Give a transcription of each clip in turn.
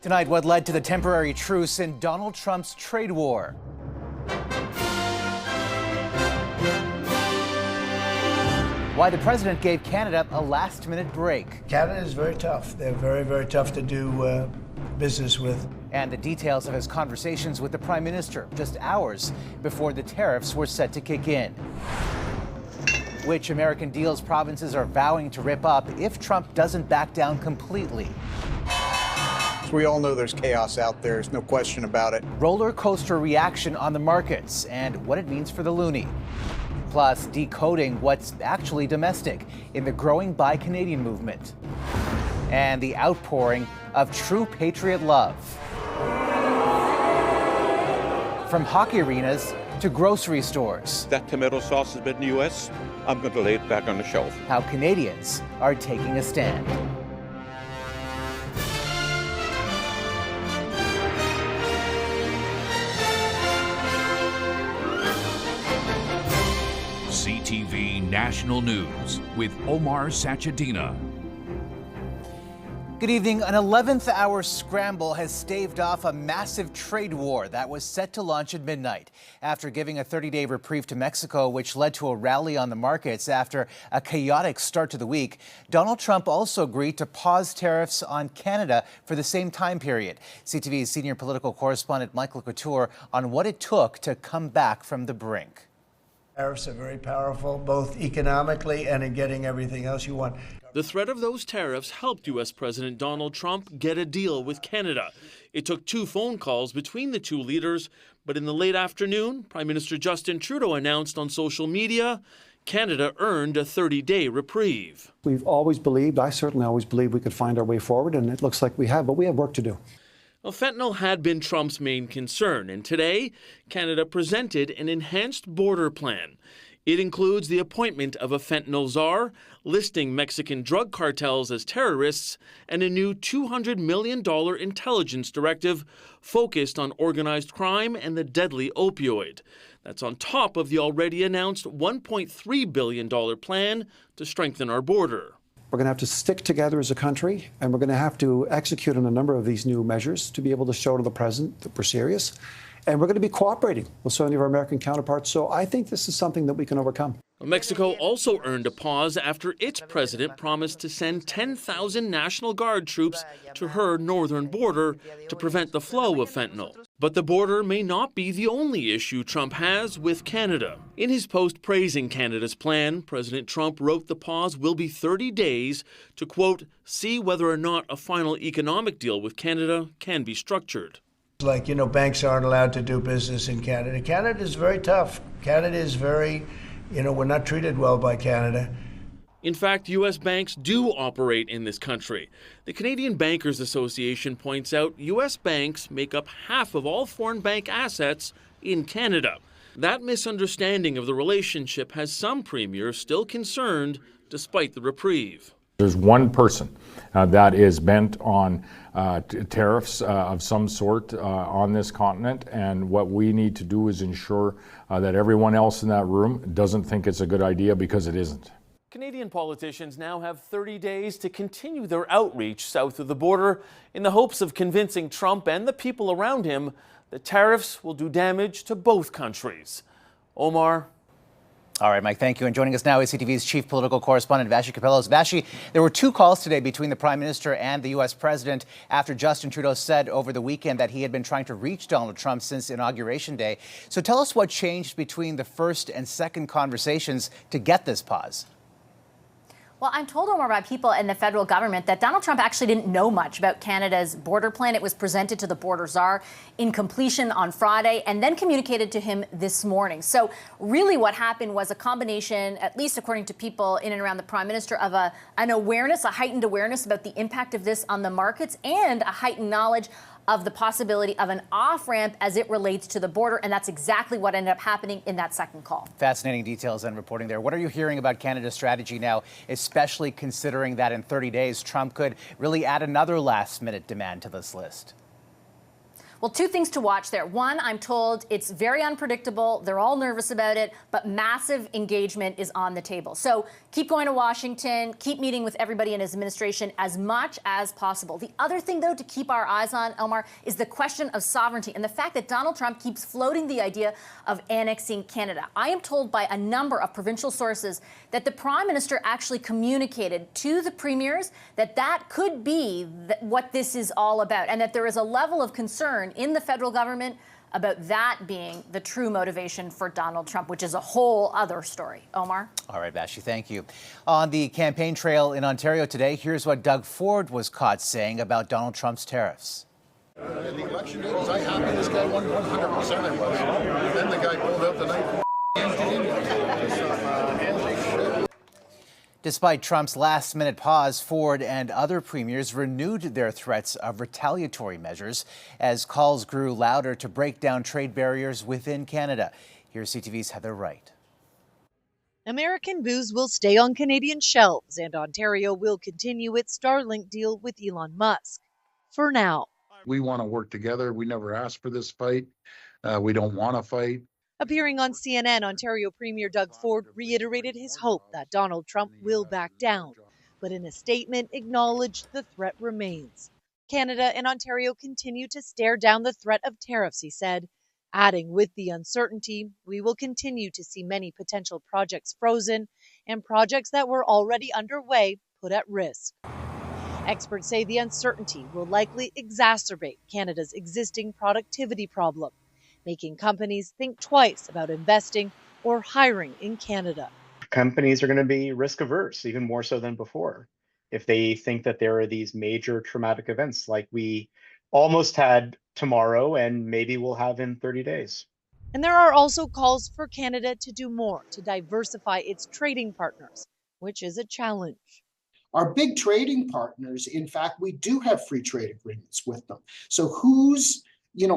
Tonight, what led to the temporary truce in Donald Trump's trade war? Why the president gave Canada a last-minute break. Canada is very tough. They're very, very tough to do business with. And the details of his conversations with the Prime Minister just hours before the tariffs were set to kick in. Which American deals provinces are vowing to rip up if Trump doesn't back down completely. We all know there's chaos out there. There's no question about it. Roller coaster reaction on the markets and what it means for the loonie. Plus, decoding what's actually domestic in the growing Buy Canadian movement. And the outpouring of true patriot love. From hockey arenas to grocery stores. That tomato sauce has been in the U.S. I'm going to lay it back on the shelf. How Canadians are taking a stand. CTV National News with Omar Sachedina. Good evening. An 11th hour scramble has staved off a massive trade war that was set to launch at midnight. After giving a 30-day reprieve to Mexico, which led to a rally on the markets after a chaotic start to the week, Donald Trump also agreed to pause tariffs on Canada for the same time period. CTV's senior political correspondent Michael Couture on what it took to come back from the brink. Tariffs are very powerful, both economically and in getting everything else you want. The threat of those tariffs helped U.S. President Donald Trump get a deal with Canada. It took 2 phone calls between the 2 leaders, but in the late afternoon, Prime Minister Justin Trudeau announced on social media, Canada earned a 30-day reprieve. We've always believed, I certainly always believed we could find our way forward, and it looks like we have, but we have work to do. Well, fentanyl had been Trump's main concern, and today, Canada presented an enhanced border plan. It includes the appointment of a fentanyl czar, listing Mexican drug cartels as terrorists, and a new $200 million intelligence directive focused on organized crime and the deadly opioid. That's on top of the already announced $1.3 billion plan to strengthen our border. We're going to have to stick together as a country, and we're going to have to execute on a number of these new measures to be able to show to the president that we're serious. And we're going to be cooperating with so many of our American counterparts. So I think this is something that we can overcome. Mexico also earned a pause after its president promised to send 10,000 National Guard troops to her northern border to prevent the flow of fentanyl. But the border may not be the only issue Trump has with Canada. In his post praising Canada's plan, President Trump wrote the pause will be 30 days to, quote, see whether or not a final economic deal with Canada can be structured. Like, banks aren't allowed to do business in Canada. Canada is very tough. Canada is very, we're not treated well by Canada. In fact, U.S. banks do operate in this country. The Canadian Bankers Association points out U.S. banks make up half of all foreign bank assets in Canada. That misunderstanding of the relationship has some premiers still concerned despite the reprieve. There's one person that is bent on tariffs of some sort on this continent, and what we need to do is ensure that everyone else in that room doesn't think it's a good idea, because it isn't. Canadian politicians now have 30 days to continue their outreach south of the border in the hopes of convincing Trump and the people around him that tariffs will do damage to both countries. Omar. All right, Mike, thank you. And joining us now is CTV's chief political correspondent, Vassy Kapelos. Vassy, there were 2 calls today between the Prime Minister and the U.S. President after Justin Trudeau said over the weekend that he had been trying to reach Donald Trump since Inauguration Day. So tell us what changed between the first and second conversations to get this pause. Well, I'm told, Omar, by people in the federal government that Donald Trump actually didn't know much about Canada's border plan. It was presented to the border czar in completion on Friday and then communicated to him this morning. So really what happened was a combination, at least according to people in and around the Prime Minister, of an awareness, a heightened awareness about the impact of this on the markets and a heightened knowledge of the possibility of an off-ramp as it relates to the border, and that's exactly what ended up happening in that second call. Fascinating details and reporting there. What are you hearing about Canada's strategy now, especially considering that in 30 days, Trump could really add another last-minute demand to this list? Well, two things to watch there. One, I'm told it's very unpredictable. They're all nervous about it, but massive engagement is on the table. So keep going to Washington, keep meeting with everybody in his administration as much as possible. The other thing, though, to keep our eyes on, Omar, is the question of sovereignty and the fact that Donald Trump keeps floating the idea of annexing Canada. I am told by a number of provincial sources that the Prime Minister actually communicated to the premiers that that could be what this is all about, and that there is a level of concern in the federal government about that being the true motivation for Donald Trump, which is a whole other story. Omar? All right, Vassy, thank you. On the campaign trail in Ontario today, here's what Doug Ford was caught saying about Donald Trump's tariffs. In the election day, was I happy this guy won 100%? I was. Then the guy pulled out the knife and Despite Trump's last-minute pause, Ford and other premiers renewed their threats of retaliatory measures as calls grew louder to break down trade barriers within Canada. Here's CTV's Heather Wright. American booze will stay on Canadian shelves, and Ontario will continue its Starlink deal with Elon Musk. For now. We want to work together. We never asked for this fight. We don't want to fight. Appearing on CNN, Ontario Premier Doug Ford reiterated his hope that Donald Trump will back down, but in a statement acknowledged the threat remains. Canada and Ontario continue to stare down the threat of tariffs, he said, adding, with the uncertainty, we will continue to see many potential projects frozen and projects that were already underway put at risk. Experts say the uncertainty will likely exacerbate Canada's existing productivity problem, making companies think twice about investing or hiring in Canada. Companies are going to be risk averse, even more so than before, if they think that there are these major traumatic events like we almost had tomorrow and maybe we'll have in 30 days. And there are also calls for Canada to do more to diversify its trading partners, which is a challenge. Our big trading partners, in fact, we do have free trade agreements with them. So who's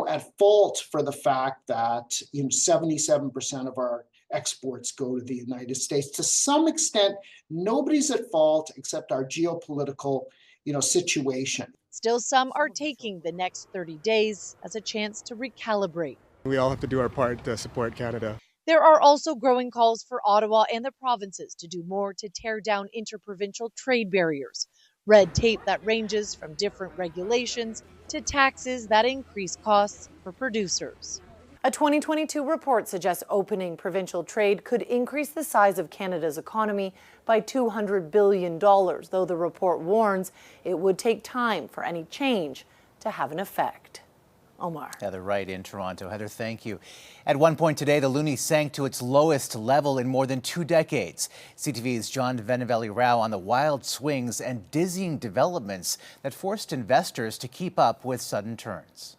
at fault for the fact that 77% of our exports go to the United States? To some extent, nobody's at fault except our geopolitical, situation. Still, some are taking the next 30 days as a chance to recalibrate. We all have to do our part to support Canada. There are also growing calls for Ottawa and the provinces to do more to tear down interprovincial trade barriers, red tape that ranges from different regulations to taxes that increase costs for producers. A 2022 report suggests opening provincial trade could increase the size of Canada's economy by $200 billion, though the report warns it would take time for any change to have an effect. Omar. Heather Wright in Toronto. Heather, thank you. At one point today, the loonie sank to its lowest level in more than 2 decades. CTV's John Venevelli-Rao on the wild swings and dizzying developments that forced investors to keep up with sudden turns.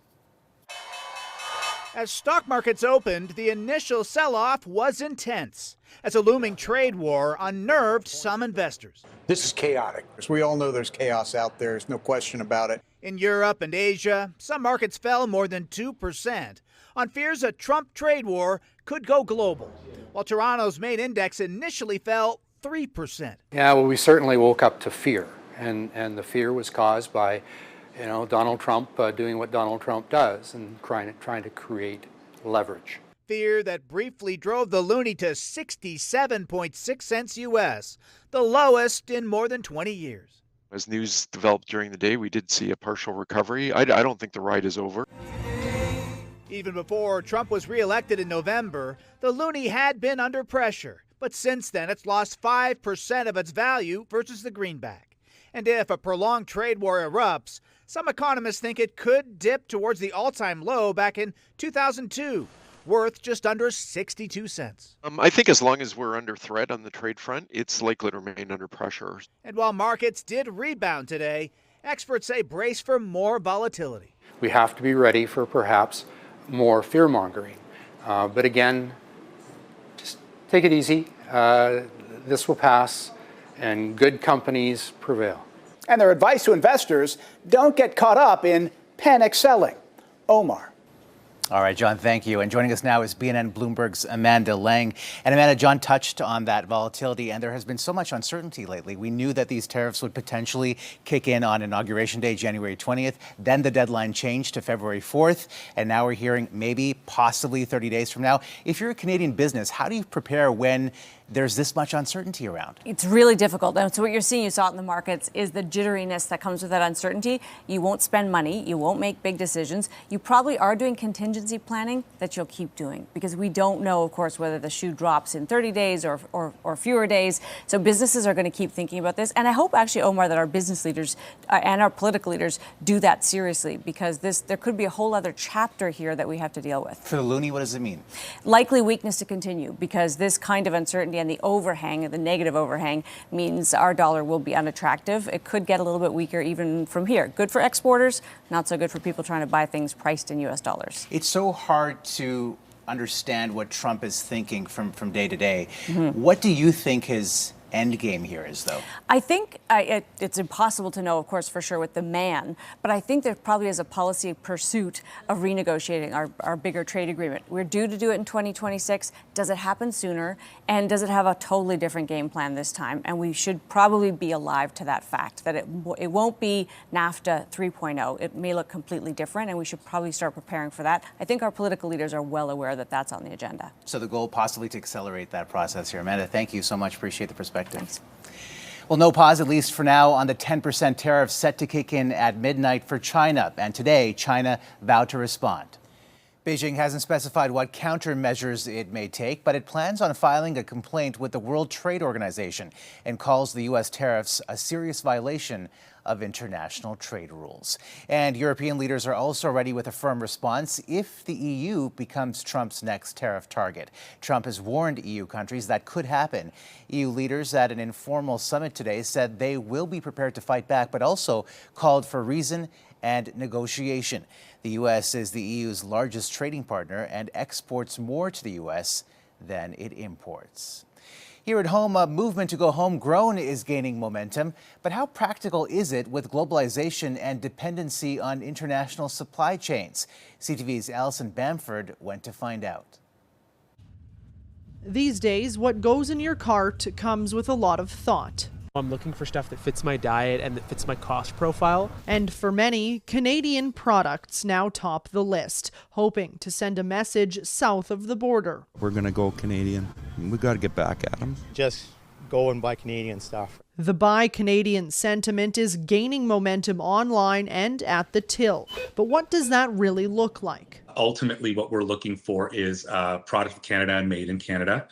As stock markets opened, the initial sell-off was intense as a looming trade war unnerved some investors. This is chaotic. As we all know, there's chaos out there. There's no question about it. In Europe and Asia, some markets fell more than 2% on fears a Trump trade war could go global, while Toronto's main index initially fell 3%. Yeah, well, we certainly woke up to fear, and the fear was caused by, Donald Trump doing what Donald Trump does and trying to create leverage. Fear that briefly drove the loonie to 67.6 cents U.S., the lowest in more than 20 years. As news developed during the day, we did see a partial recovery. I don't think the ride is over. Even before Trump was reelected in November, the loonie had been under pressure. But since then, it's lost 5% of its value versus the greenback. And if a prolonged trade war erupts, some economists think it could dip towards the all-time low back in 2002. Worth just under 62 cents. I think as long as we're under threat on the trade front, it's likely to remain under pressure. And while markets did rebound today, experts say brace for more volatility. We have to be ready for perhaps more fear-mongering. But again, just take it easy. This will pass, and good companies prevail. And their advice to investors, don't get caught up in panic selling. Omar. All right, John, thank you. And joining us now is BNN Bloomberg's Amanda Lang. And Amanda, John touched on that volatility, and there has been so much uncertainty lately. We knew that these tariffs would potentially kick in on Inauguration Day, January 20th. Then the deadline changed to February 4th. And now we're hearing maybe, possibly 30 days from now. If you're a Canadian business, how do you prepare when there's this much uncertainty around? It's really difficult. And so what you're seeing, you saw it in the markets, is the jitteriness that comes with that uncertainty. You won't spend money. You won't make big decisions. You probably are doing contingency planning that you'll keep doing because we don't know, of course, whether the shoe drops in 30 days or fewer days. So businesses are going to keep thinking about this. And I hope actually, Omar, that our business leaders and our political leaders do that seriously because there could be a whole other chapter here that we have to deal with. For the loonie, what does it mean? Likely weakness to continue because this kind of uncertainty and the overhang, the negative overhang, means our dollar will be unattractive. It could get a little bit weaker even from here. Good for exporters, not so good for people trying to buy things priced in U.S. dollars. It's so hard to understand what Trump is thinking from day to day. What do you think his end game here is, though? I think it's impossible to know, of course, for sure with the man, but I think there probably is a policy pursuit of renegotiating our bigger trade agreement. We're due to do it in 2026. Does it happen sooner? And does it have a totally different game plan this time? And we should probably be alive to that fact that it won't be NAFTA 3.0. It may look completely different, and we should probably start preparing for that. I think our political leaders are well aware that that's on the agenda. So the goal possibly to accelerate that process here. Amanda, thank you so much. Appreciate the perspective. Thanks. Well, no pause, at least for now, on the 10% tariff set to kick in at midnight for China. And today, China vowed to respond. Beijing hasn't specified what countermeasures it may take, but it plans on filing a complaint with the World Trade Organization and calls the U.S. tariffs a serious violation of international trade rules. And European leaders are also ready with a firm response if the EU becomes Trump's next tariff target. Trump has warned EU countries that could happen. EU leaders at an informal summit today said they will be prepared to fight back, but also called for reason and negotiation. The U.S. is the EU's largest trading partner and exports more to the U.S. than it imports. Here at home, a movement to go homegrown is gaining momentum. But how practical is it with globalization and dependency on international supply chains? CTV's Alison Bamford went to find out. These days, what goes in your cart comes with a lot of thought. I'm looking for stuff that fits my diet and that fits my cost profile. And for many, Canadian products now top the list, hoping to send a message south of the border. We're going to go Canadian. We got to get back at them. Just go and buy Canadian stuff. The Buy Canadian sentiment is gaining momentum online and at the till. But what does that really look like? Ultimately, what we're looking for is product from Canada and made in Canada.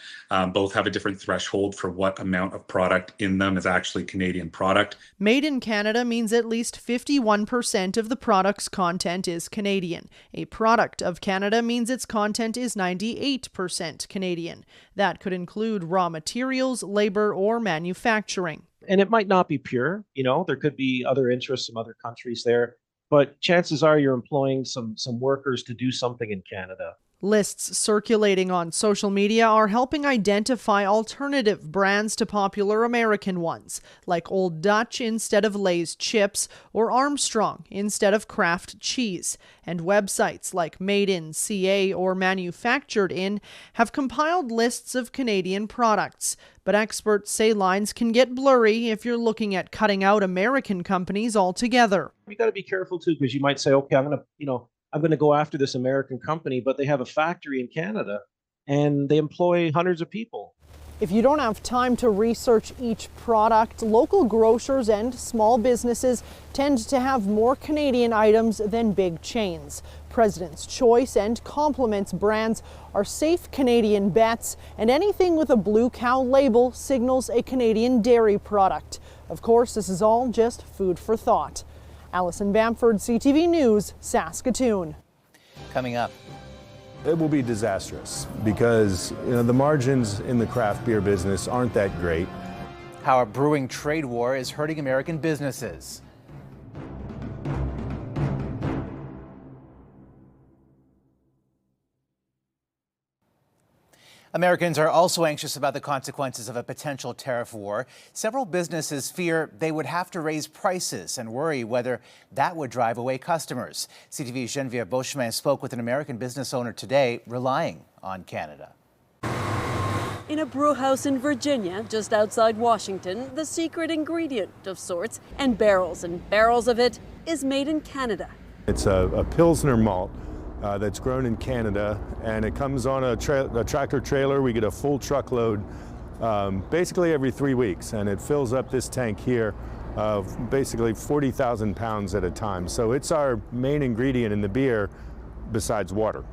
Both have a different threshold for what amount of product in them is actually Canadian product. Made in Canada means at least 51% of the product's content is Canadian. A product of Canada means its content is 98% Canadian. That could include raw materials, labor, or manufacturing. And it might not be pure, there could be other interests from other countries there, but chances are you're employing some workers to do something in Canada. Lists circulating on social media are helping identify alternative brands to popular American ones, like Old Dutch instead of Lay's chips, or Armstrong instead of Kraft cheese. And websites like Made in CA or Manufactured in have compiled lists of Canadian products. But experts say lines can get blurry if you're looking at cutting out American companies altogether. You got to be careful too, because you might say, okay, I'm going to go after this American company, but they have a factory in Canada and they employ hundreds of people. If you don't have time to research each product, local grocers and small businesses tend to have more Canadian items than big chains. President's Choice and Compliments brands are safe Canadian bets, and anything with a Blue Cow label signals a Canadian dairy product. Of course, this is all just food for thought. Alison Bamford, CTV News, Saskatoon. Coming up. It will be disastrous because the margins in the craft beer business aren't that great. How a brewing trade war is hurting American businesses. Americans are also anxious about the consequences of a potential tariff war. Several businesses fear they would have to raise prices and worry whether that would drive away customers. CTV's Geneviève Beauchemin spoke with an American business owner today relying on Canada. In a brew house in Virginia, just outside Washington, the secret ingredient of sorts, and barrels of it, is made in Canada. It's a Pilsner malt that's grown in Canada, and it comes on a tractor trailer. We get a full truckload basically every 3 weeks, and it fills up this tank here of basically 40,000 pounds at a time. So it's our main ingredient in the beer besides water.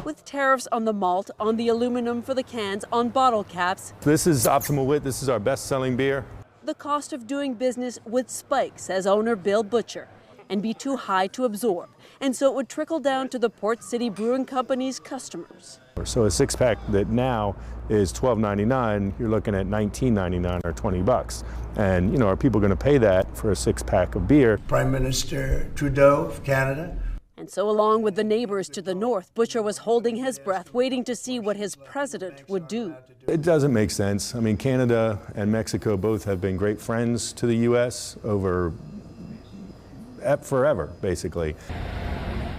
With tariffs on the malt, on the aluminum for the cans, on bottle caps. This is Optimal Wit. This is our best-selling beer. The cost of doing business would spike, says owner Bill Butcher, and be too high to absorb. And so it would trickle down to the Port City Brewing Company's customers. So a six-pack that now is $12.99, you're looking at $19.99 or $20. And, you know, are people going to pay that for a six-pack of beer? Prime Minister Trudeau of Canada. And so along with the neighbors to the north, Butcher was holding his breath, waiting to see what his president would do. It doesn't make sense. I mean, Canada and Mexico both have been great friends to the U.S. over forever, basically.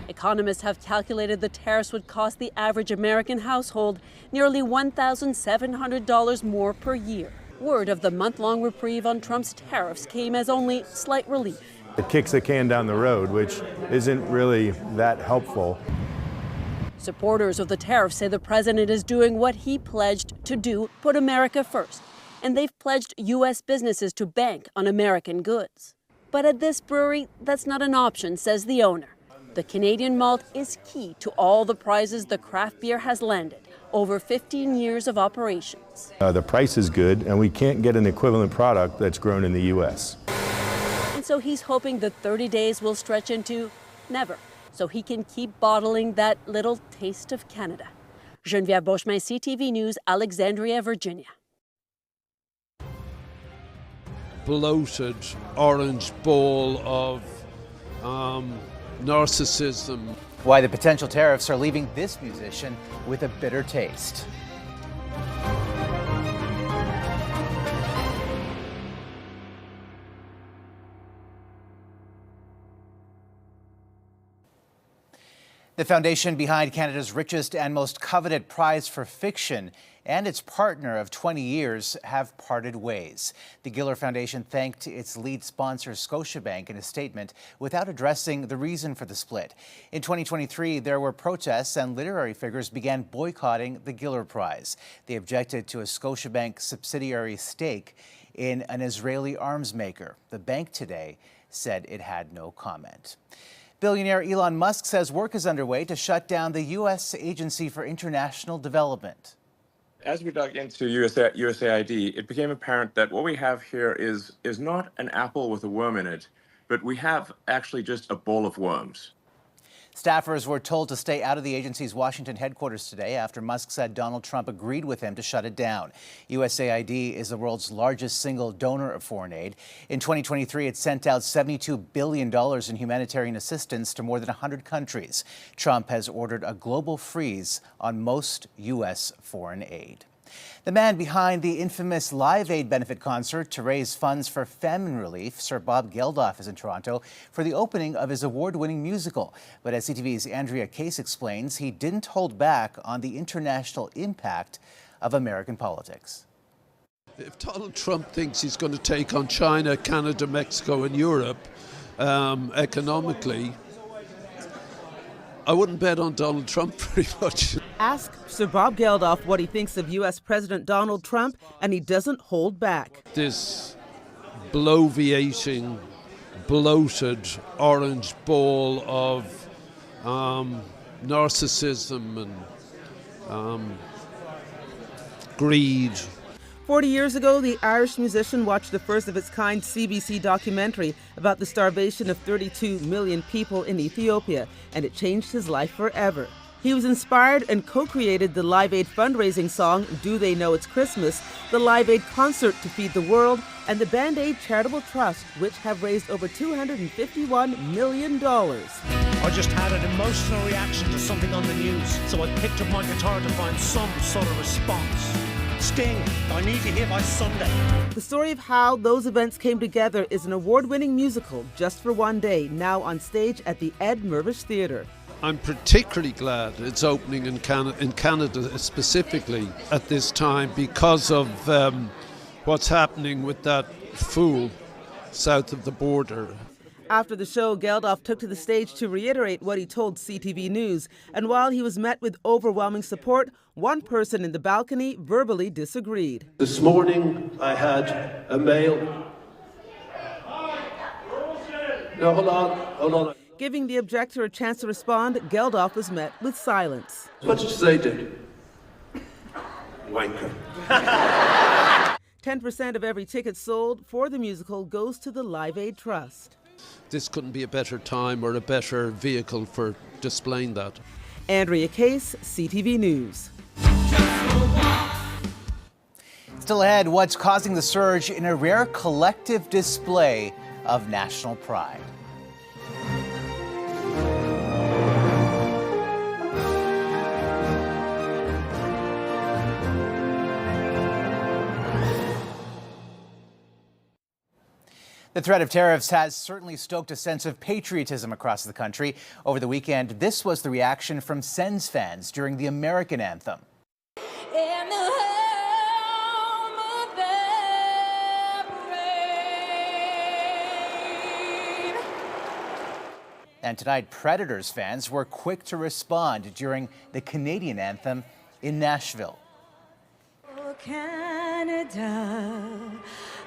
Economists have calculated the tariffs would cost the average American household nearly $1,700 more per year. Word of the month-long reprieve on Trump's tariffs came as only slight relief. It kicks the can down the road, which isn't really that helpful. Supporters of the tariff say the president is doing what he pledged to do, put America first. And they've pledged U.S. businesses to bank on American goods. But at this brewery, that's not an option, says the owner. The Canadian malt is key to all the prizes the craft beer has landed over 15 years of operations. The price is good, and we can't get an equivalent product that's grown in the U.S. And so he's hoping the 30 days will stretch into never, so he can keep bottling that little taste of Canada. Geneviève Beauchemin, CTV News, Alexandria, Virginia. Bloated orange ball of narcissism. Why the potential tariffs are leaving this musician with a bitter taste. The foundation behind Canada's richest and most coveted prize for fiction and its partner of 20 years have parted ways. The Giller Foundation thanked its lead sponsor, Scotiabank, in a statement without addressing the reason for the split. In 2023, there were protests and literary figures began boycotting the Giller Prize. They objected to a Scotiabank subsidiary stake in an Israeli arms maker. The bank today said it had no comment. Billionaire Elon Musk says work is underway to shut down the U.S. Agency for International Development. As we dug into USAID, it became apparent that what we have here is not an apple with a worm in it, but we have actually just a bowl of worms. Staffers were told to stay out of the agency's Washington headquarters today after Musk said Donald Trump agreed with him to shut it down. USAID is the world's largest single donor of foreign aid. In 2023, it sent out $72 billion in humanitarian assistance to more than 100 countries. Trump has ordered a global freeze on most U.S. foreign aid. The man behind the infamous Live Aid benefit concert to raise funds for famine relief, Sir Bob Geldof, is in Toronto for the opening of his award-winning musical. But as CTV's Andrea Case explains, he didn't hold back on the international impact of American politics. If Donald Trump thinks he's going to take on China, Canada, Mexico and Europe economically, I wouldn't bet on Donald Trump very much. Ask Sir Bob Geldof what he thinks of U.S. President Donald Trump, and he doesn't hold back. This bloviating, bloated orange ball of narcissism and greed. 40 years ago, the Irish musician watched the first of its kind CBC documentary about the starvation of 32 million people in Ethiopia, and it changed his life forever. He was inspired and co-created the Live Aid fundraising song, Do They Know It's Christmas?, the Live Aid concert to feed the world, and the Band Aid Charitable Trust, which have raised over $251 million. I just had an emotional reaction to something on the news, so I picked up my guitar to find some sort of response. Sting, I need you here by Sunday. The story of how those events came together is an award-winning musical, Just for One Day, now on stage at the Ed Mirvish Theatre. I'm particularly glad it's opening in Canada specifically at this time because of what's happening with that fool south of the border. After the show, Geldof took to the stage to reiterate what he told CTV News. And while he was met with overwhelming support, one person in the balcony verbally disagreed. This morning, I had a mail. No, hold on. Giving the objector a chance to respond, Geldof was met with silence. As much as they did. Wanker. 10% of every ticket sold for the musical goes to the Live Aid Trust. This couldn't be a better time or a better vehicle for displaying that. Andrea Case, CTV News. Still ahead, what's causing the surge in a rare collective display of national pride. The threat of tariffs has certainly stoked a sense of patriotism across the country. Over the weekend, this was the reaction from Sens fans during the American anthem. And tonight, Predators fans were quick to respond during the Canadian anthem in Nashville. Oh, Canada,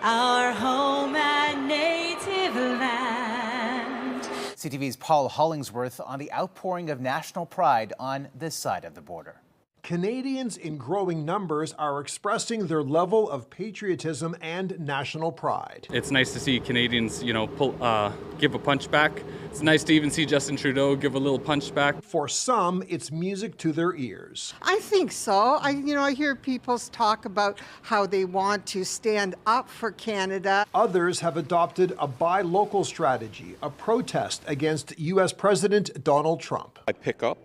our home and native land. CTV's Paul Hollingsworth on the outpouring of national pride on this side of the border. Canadians in growing numbers are expressing their level of patriotism and national pride. It's nice to see Canadians, give a punch back. It's nice to even see Justin Trudeau give a little punch back. For some, it's music to their ears. I think so. I hear people talk about how they want to stand up for Canada. Others have adopted a buy local strategy, a protest against U.S. President Donald Trump. I pick up.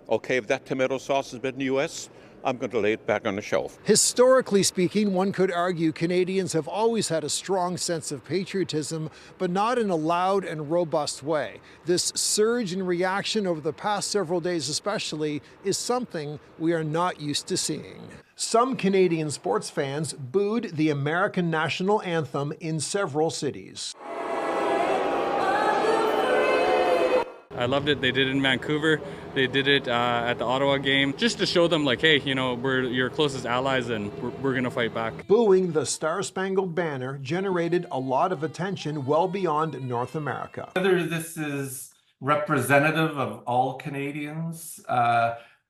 Okay, if that tomato sauce has been in the U.S., I'm going to lay it back on the shelf. Historically speaking, one could argue Canadians have always had a strong sense of patriotism, but not in a loud and robust way. This surge in reaction over the past several days especially is something we are not used to seeing. Some Canadian sports fans booed the American national anthem in several cities. I loved it. They did it in Vancouver. They did it at the Ottawa game, just to show them, hey, we're your closest allies and we're going to fight back. Booing the Star-Spangled Banner generated a lot of attention well beyond North America. Whether this is representative of all Canadians,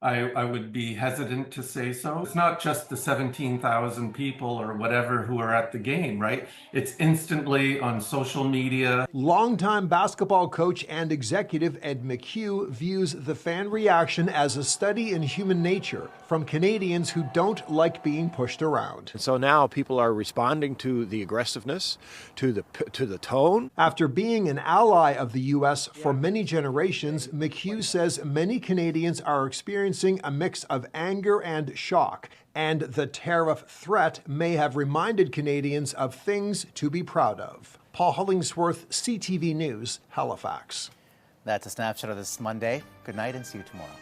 I would be hesitant to say so. It's not just the 17,000 people or whatever who are at the game, right? It's instantly on social media. Longtime basketball coach and executive Ed McHugh views the fan reaction as a study in human nature from Canadians who don't like being pushed around. So now people are responding to the aggressiveness, to the tone. After being an ally of the U.S. for many generations, McHugh says many Canadians are experiencing a mix of anger and shock, and the tariff threat may have reminded Canadians of things to be proud of. Paul Hollingsworth, CTV News, Halifax. That's a snapshot of this Monday. Good night and see you tomorrow.